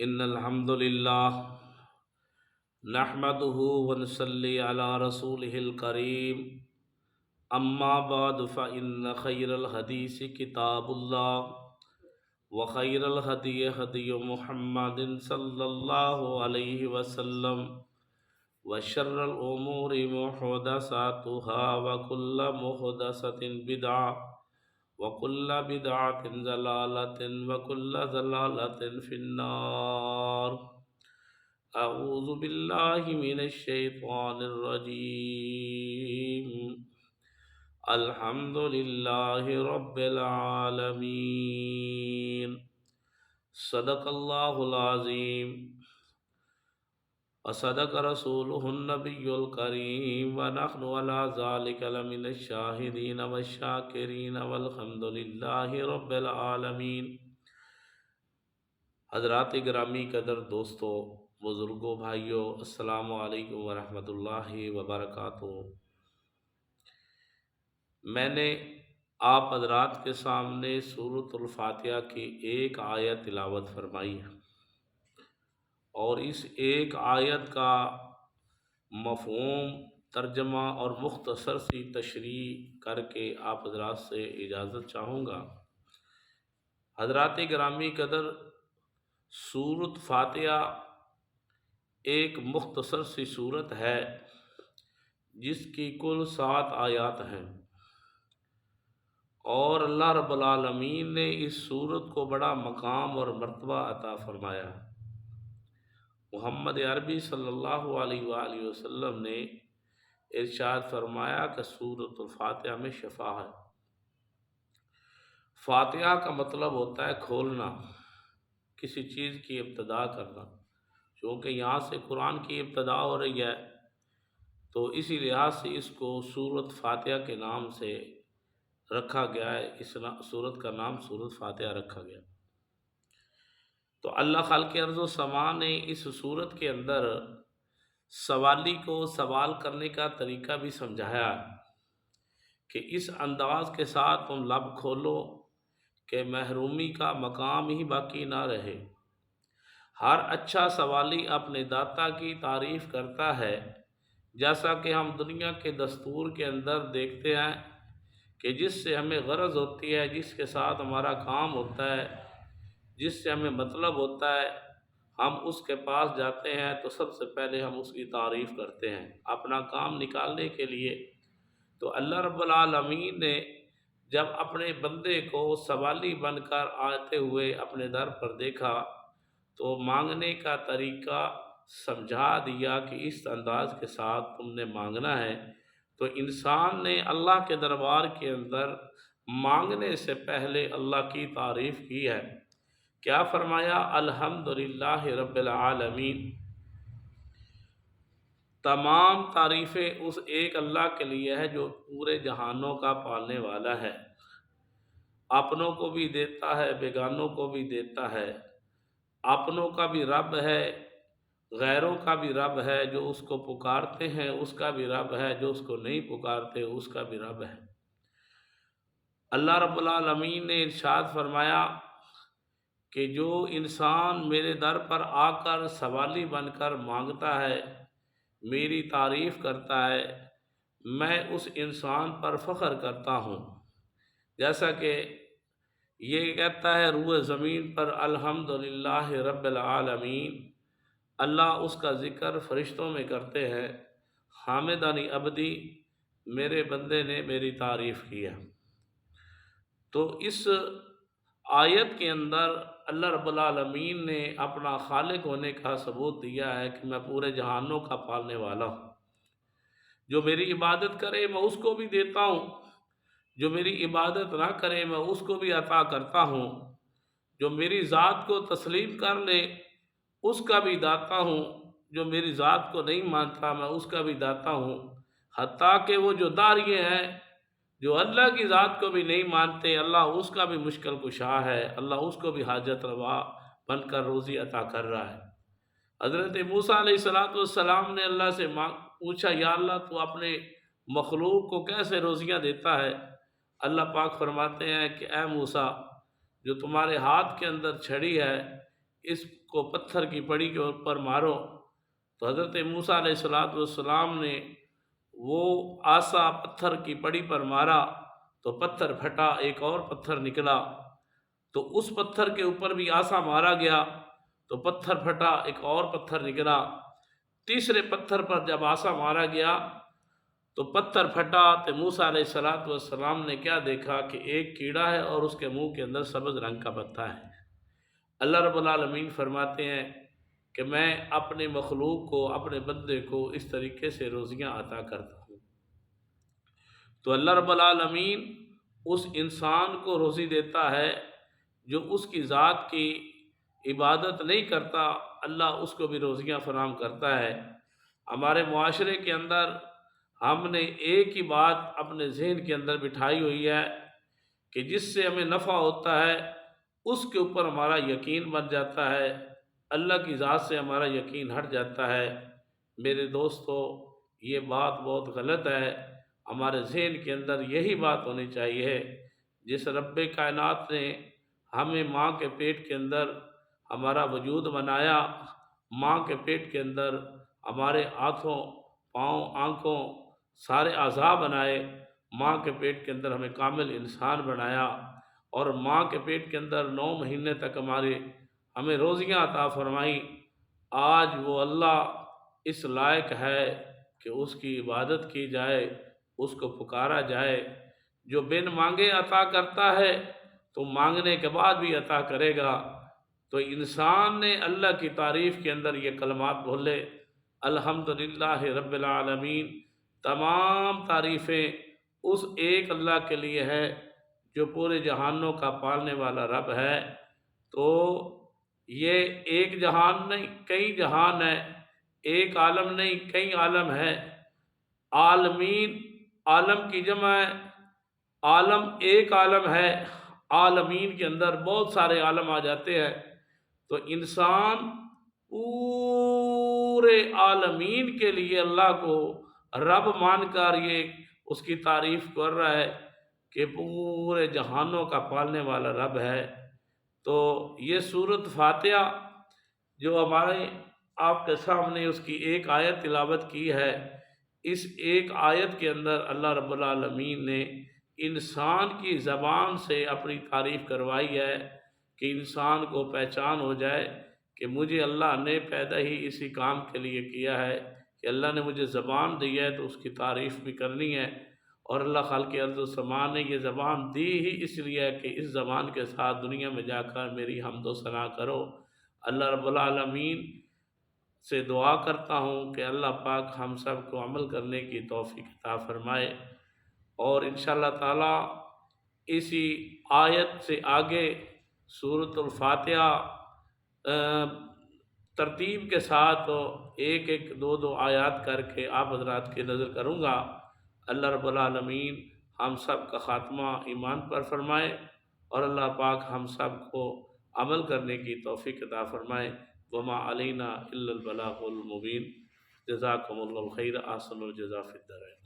إن الحمد لله نحمده ونصلي على رسوله الكريم أما بعد فإن خير الحديث كتاب الله وخير الهدي هدي محمد صلى الله عليه وسلم وشر الأمور محدثاتها وكل محدثة بدعة وكل بدعة ضلالة وكل ضلالة في النار أعوذ بالله من الشيطان الرجيم الحمد لله رب العالمين صدق الله العظيم وصدق رسوله النبي الكريم ونحن على ذلك لمن الشاهدين والشاكرين والحمد لله رب العالمين۔ حضرات گرامی قدر دوستو، بزرگوں، بھائیوں، السلام علیکم ورحمۃ اللہ وبرکاتہ۔ میں نے آپ حضرات کے سامنے سورۃ الفاتحہ کی ایک آیت تلاوت فرمائی ہے، اور اس ایک آیت کا مفہوم، ترجمہ اور مختصر سی تشریح کر کے آپ حضرات سے اجازت چاہوں گا۔ حضرات گرامی قدر، سورۃ فاتحہ ایک مختصر سی سورت ہے جس کی کل 7 آیات ہیں، اور اللہ رب العالمین نے اس سورت کو بڑا مقام اور مرتبہ عطا فرمایا۔ محمد عربی صلی اللہ علیہ وآلہ وسلم نے ارشاد فرمایا کہ سورۃ الفاتحہ میں شفا ہے۔ فاتحہ کا مطلب ہوتا ہے کھولنا، کسی چیز کی ابتدا کرنا۔ چونکہ یہاں سے قرآن کی ابتدا ہو رہی ہے، تو اسی لحاظ سے اس کو سورۃ فاتحہ کے نام سے رکھا گیا ہے۔ اس سورت کا نام سورۃ فاتحہ رکھا گیا۔ تو اللہ خالق ارض و سما نے اس سورت کے اندر سوالی کو سوال کرنے کا طریقہ بھی سمجھایا کہ اس انداز کے ساتھ تم لب کھولو کہ محرومی کا مقام ہی باقی نہ رہے۔ ہر اچھا سوالی اپنے داتا کی تعریف کرتا ہے، جیسا کہ ہم دنیا کے دستور کے اندر دیکھتے ہیں کہ جس سے ہمیں غرض ہوتی ہے، جس کے ساتھ ہمارا کام ہوتا ہے، جس سے ہمیں مطلب ہوتا ہے، ہم اس کے پاس جاتے ہیں تو سب سے پہلے ہم اس کی تعریف کرتے ہیں اپنا کام نکالنے کے لیے۔ تو اللہ رب العالمین نے جب اپنے بندے کو سوالی بن کر آتے ہوئے اپنے در پر دیکھا تو مانگنے کا طریقہ سمجھا دیا کہ اس انداز کے ساتھ تم نے مانگنا ہے۔ تو انسان نے اللہ کے دربار کے اندر مانگنے سے پہلے اللہ کی تعریف کی ہے۔ کیا فرمایا؟ الحمدللہ رب العالمین۔ تمام تعریفیں اس ایک اللہ کے لیے ہے جو پورے جہانوں کا پالنے والا ہے، اپنوں کو بھی دیتا ہے، بیگانوں کو بھی دیتا ہے، اپنوں کا بھی رب ہے، غیروں کا بھی رب ہے، جو اس کو پکارتے ہیں اس کا بھی رب ہے، جو اس کو نہیں پکارتے اس کا بھی رب ہے۔ اللہ رب العالمین نے ارشاد فرمایا کہ جو انسان میرے در پر آ کر سوالی بن کر مانگتا ہے، میری تعریف کرتا ہے، میں اس انسان پر فخر کرتا ہوں۔ جیسا کہ یہ کہتا ہے روح زمین پر الحمدللہ رب العالمین، اللہ اس کا ذکر فرشتوں میں کرتے ہیں، حامدانی عبدی، میرے بندے نے میری تعریف کیا۔ تو اس آیت کے اندر اللہ رب العالمین نے اپنا خالق ہونے کا ثبوت دیا ہے کہ میں پورے جہانوں کا پالنے والا ہوں۔ جو میری عبادت کرے میں اس کو بھی دیتا ہوں، جو میری عبادت نہ کرے میں اس کو بھی عطا کرتا ہوں، جو میری ذات کو تسلیم کر لے اس کا بھی داتا ہوں، جو میری ذات کو نہیں مانتا میں اس کا بھی داتا ہوں، حتیٰ کہ وہ جو داریے ہیں جو اللہ کی ذات کو بھی نہیں مانتے، اللہ اس کا بھی مشکل کشا ہے، اللہ اس کو بھی حاجت روا بن کر روزی عطا کر رہا ہے۔ حضرت موسیٰ علیہ السلام نے اللہ سے پوچھا، یا اللہ تو اپنے مخلوق کو کیسے روزیاں دیتا ہے؟ اللہ پاک فرماتے ہیں کہ اے موسیٰ، جو تمہارے ہاتھ کے اندر چھڑی ہے اس کو پتھر کی پڑی کے اوپر مارو۔ تو حضرت موسیٰ علیہ السلام نے وہ آسا پتھر کی پڑی پر مارا تو پتھر پھٹا، ایک اور پتھر نکلا، تو اس پتھر کے اوپر بھی آسا مارا گیا تو پتھر پھٹا، ایک اور پتھر نکلا۔ تیسرے پتھر پر جب آسا مارا گیا تو پتھر پھٹا، تو موسیٰ علیہ السلام نے کیا دیکھا کہ ایک کیڑا ہے اور اس کے منہ کے اندر سبز رنگ کا پتا ہے۔ اللہ رب العالمین فرماتے ہیں کہ میں اپنے مخلوق کو، اپنے بندے کو اس طریقے سے روزیاں عطا کرتا ہوں۔ تو اللہ رب العالمین اس انسان کو روزی دیتا ہے جو اس کی ذات کی عبادت نہیں کرتا، اللہ اس کو بھی روزیاں فراہم کرتا ہے۔ ہمارے معاشرے کے اندر ہم نے ایک ہی بات اپنے ذہن کے اندر بٹھائی ہوئی ہے کہ جس سے ہمیں نفع ہوتا ہے اس کے اوپر ہمارا یقین بن جاتا ہے، اللہ کی ذات سے ہمارا یقین ہٹ جاتا ہے۔ میرے دوستو، یہ بات بہت غلط ہے۔ ہمارے ذہن کے اندر یہی بات ہونی چاہیے، جس رب کائنات نے ہمیں ماں کے پیٹ کے اندر ہمارا وجود بنایا، ماں کے پیٹ کے اندر ہمارے ہاتھوں، پاؤں، آنکھوں، سارے اعضاء بنائے، ماں کے پیٹ کے اندر ہمیں کامل انسان بنایا، اور ماں کے پیٹ کے اندر 9 مہینے تک ہمیں روزیاں عطا فرمائیں۔ آج وہ اللہ اس لائق ہے کہ اس کی عبادت کی جائے، اس کو پکارا جائے۔ جو بن مانگے عطا کرتا ہے تو مانگنے کے بعد بھی عطا کرے گا۔ تو انسان نے اللہ کی تعریف کے اندر یہ کلمات بولے، الحمدللہ رب العالمین، تمام تعریفیں اس ایک اللہ کے لیے ہے جو پورے جہانوں کا پالنے والا رب ہے۔ تو یہ ایک جہان نہیں، کئی جہان ہے، ایک عالم نہیں، کئی عالم ہے۔ عالمین، عالم کی جمع ہے، عالم ایک عالم ہے، عالمین کے اندر بہت سارے عالم آ جاتے ہیں۔ تو انسان پورے عالمین کے لیے اللہ کو رب مان کر یہ اس کی تعریف کر رہا ہے کہ پورے جہانوں کا پالنے والا رب ہے۔ تو یہ سورۃ فاتحہ جو ہمارے آپ کے سامنے اس کی ایک آیت تلاوت کی ہے، اس ایک آیت کے اندر اللہ رب العالمین نے انسان کی زبان سے اپنی تعریف کروائی ہے کہ انسان کو پہچان ہو جائے کہ مجھے اللہ نے پیدا ہی اسی کام کے لیے کیا ہے کہ اللہ نے مجھے زبان دی ہے تو اس کی تعریف بھی کرنی ہے۔ اور اللہ خالق ارض و سما نے یہ زبان دی ہی اس لیے ہے کہ اس زبان کے ساتھ دنیا میں جا کر میری حمد و ثنا کرو۔ اللہ رب العالمین سے دعا کرتا ہوں کہ اللہ پاک ہم سب کو عمل کرنے کی توفیق عطا فرمائے، اور انشاءاللہ تعالی اسی آیت سے آگے سورۃ الفاتحہ ترتیب کے ساتھ ایک ایک دو آیات کر کے آپ حضرات کی نظر کروں گا۔ اللہ رب العالمین ہم سب کا خاتمہ ایمان پر فرمائے، اور اللہ پاک ہم سب کو عمل کرنے کی توفیق عطا فرمائے۔ وما علینا الا البلاغ المبین۔ جزاکم اللہ الخیر، احسن الجزاء فی الدارین۔